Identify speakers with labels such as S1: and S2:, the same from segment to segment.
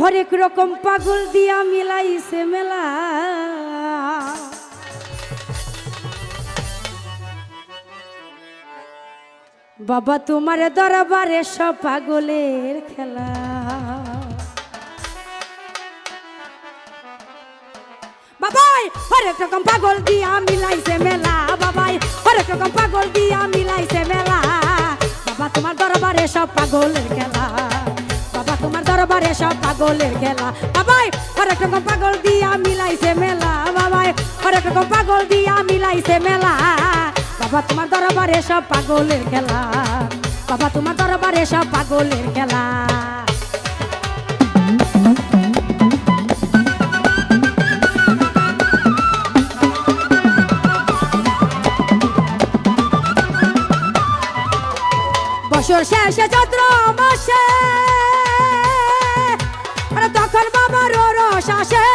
S1: হরেক রকম পাগল দিয়া মিলাইছে মেলা। বাবা তোমার দরবারে সব পাগলের খেলা। বাবাই হরেক রকম পাগল দিয়া মিলাইছে মেলা। বাবাই হরেক রকম পাগল দিয়া মিলাইছে মেলা। বাবা তোমার দরবারে সব পাগলের খেলা। বাবা তোমার দরবারে সব পাগলের খেলা। বাবাই হরেক রকম পাগল দিয়া মিলাইছে মেলা। বাবাই হরেক রকম পাগল দিয়া মিলাইছে মেলা। বাবা তোমার দরবারে সব পাগলের খেলা। বাবা তোমার দরবারে সব পাগলের খেলা। বছর শেষে চৈত্র মাসে তখন বাবার রস আসে।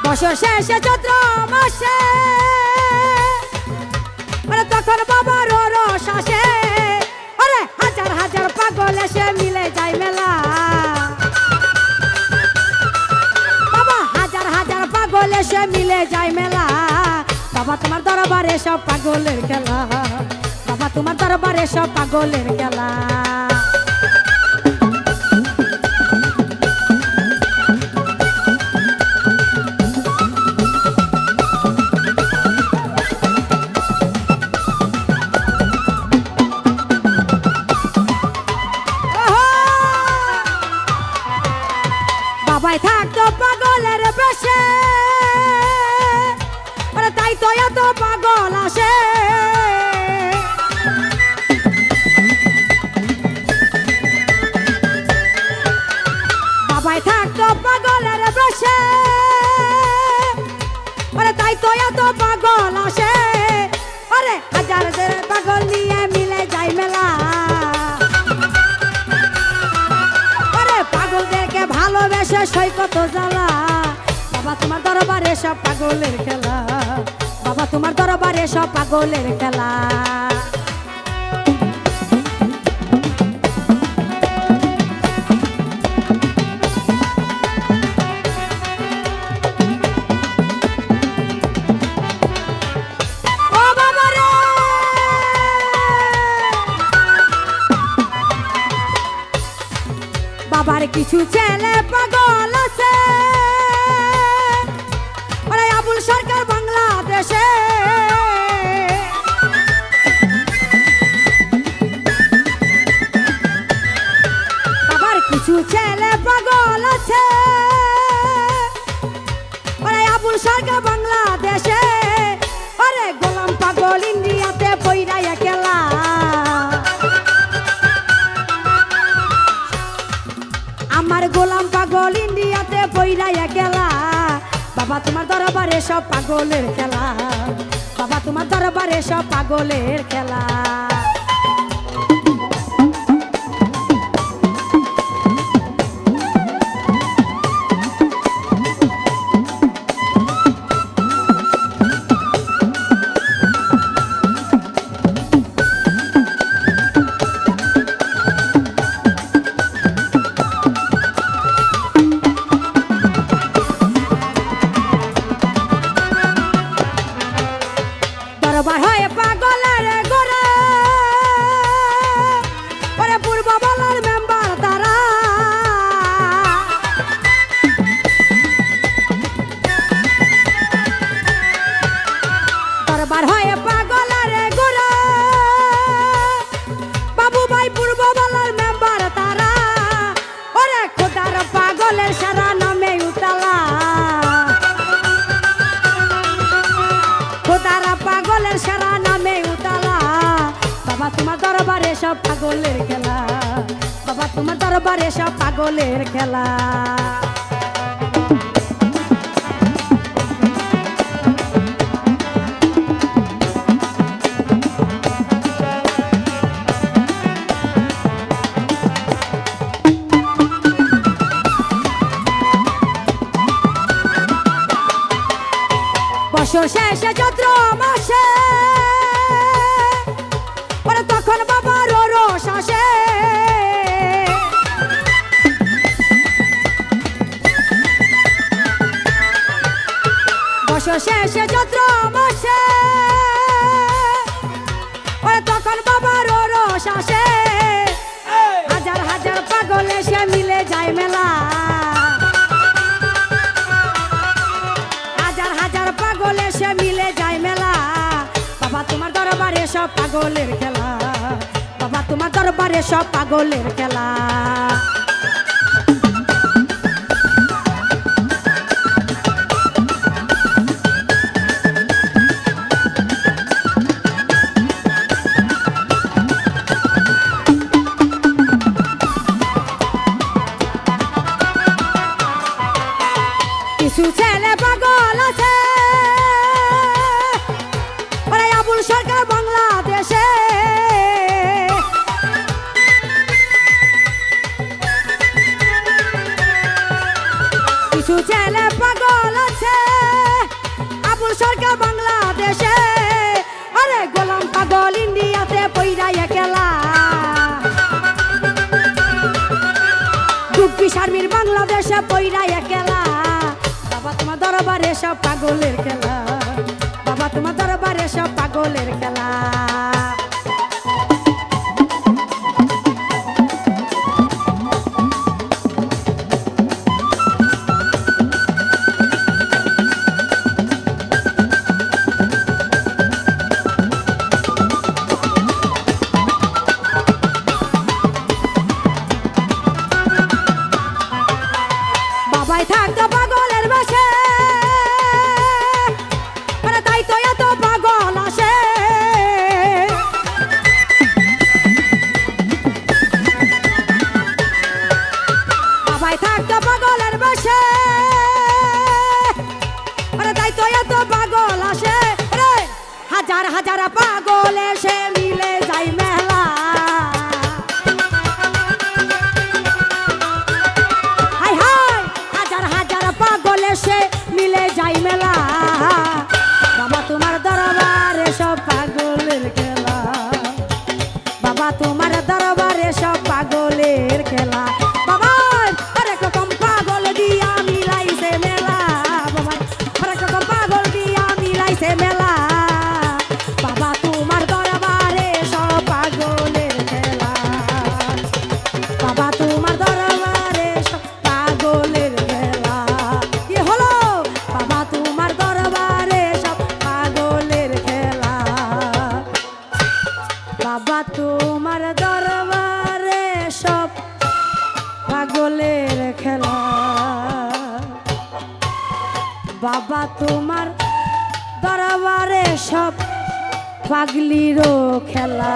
S1: বছর শেষে চৈত্র মাসে তখন বাবার রস আসে। আরে হাজার হাজার পাগল এসে মিলে যায় মেলা। বাবা হাজার হাজার পাগল এসে মিলে যায় মেলা। বাবা তোমার দরবারে সব পাগলের খেলা। বাবা তোমার দরবারে সব পাগলের খেলা। বাবাই থাকতো পাগলের বেশে, তাই তো এত পাগল আসে। বাবাই থাকতো পাগলের বেশে, তাই তো এত পাগল আসে। আরে হাজার পাগল নিয়ে মিলে যায় মেলা। পাগলদেরকে ভালোবেসে সৈকত জ্বালা। বাবা তোমার দরবারে সব পাগলের খেলা। বাবা তোমার দরবারে সব পাগলের খেলা। বাবার কিছু ছেলে পাগল আছে, আবুল সরকার বাংলাদেশে। বাবার কিছু ছেলে পাগল আছে, আবুল সরকার বাংলাদেশে। আরে গোলাম পাগল ইন্ডিয়াতে পইরাইয়া খেলা। আমার গোলাম পাগল ইন্ডিয়াতে পইরাইয়া গেলা। বাবা তোমার দরবারে সব পাগলের খেলা। বাবা তোমার দরবারে সব পাগলের খেলা। দরবার হয় পাগলের গোরে, পূর্ব বলার মেম্বার তারা। দরবার হয় পাগলের গোরে, বাবু ভাই পূর্ব বলার মেম্বার তারা। ওরে খোদার পাগলের সারা নামে উতালা। খোদারা পাগলের সারা নামে উতালা। বাবা তোমার দরবারে সব পাগলের খেলা। বাবা তোমার দরবারে সব পাগলের খেলা। বছর শেষে চৈত্র মাসে বছর শেষে চৈত্র মাসে ওরে তখন বাবার রস আসে হাজার হাজার পাগল এসে মিলে যায় মেলা হাজার হাজার পাগল এসে মিলে যায় মেলা বাবা তোমার দরবারে সব পাগলের খেলা বাবা তোমার দরবারে সব পাগলের খেলা কিছু ছেলে পাগল আছে ওরে আবুল সরকার বাংলাদেশে কিছু ছেলে পাগল আছে আবুল সরকার বাংলাদেশে আরে গোলাম পাগল ইন্ডিয়াতে পইরাই একলা দুঃখী শারমির বাংলাদেশে পইরাই একলা বাবা তোমার দরবারে সব পাগলের খেলা বাবা তোমার দরবারে সব পাগলের খেলা বাবাই থাকতো পাগলের বাসে মানে তাই তো এত পাগল আসে বাবাই থাকতো পাগলের বাসে মানে তাই তো এত পাগল আসে হাজার হাজার পাগল এসে মিলে যায় মেলা সে মিলে যাই মেলা বাবা তোমার দরবারে সব পাগলের খেলা বাবা তোমার দরবারে সব পাগলের খেলা বাবা আরেক রকম পাগল দিয়া মিলাইছে মেলা বাবা আরেক রকম পাগল দিয়া মিলাইছে মেলা বাবা তোমার দরবারে সব পাগলের খেলা বাবা তোমার দরবারে সব পাগলের খেলা বাবা তোমার দরবারে সব পাগলের খেলা বাবা তোমার দরবারে সব পাগলিরও খেলা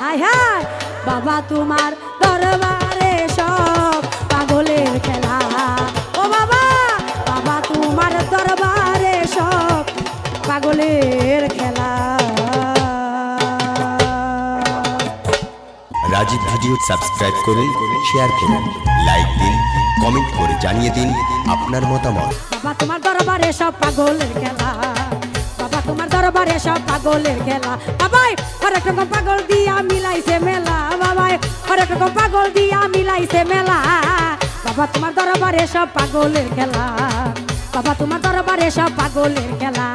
S1: হায় হায় বাবা তোমার দরবারে সব পাগলের খেলা ও বাবা বাবা তোমার দরবারে সব পাগলের খেলা
S2: রাজীব ভিডিও সাবস্ক্রাইব করুন শেয়ার করুন লাইক দিন কমেন্ট করে জানিয়ে দিন আপনার মতামত
S1: বাবা তোমার দরবারে সব পাগলের খেলা বাবা তোমার দরবারে সব পাগলের খেলা বাবাই হরেক রকম পাগল দিয়া মিলাইছে মেলা বাবাই হরেক রকম পাগল দিয়া মিলাইছে মেলা বাবা তোমার দরবারে সব পাগলের খেলা বাবা তোমার দরবারে সব পাগলের খেলা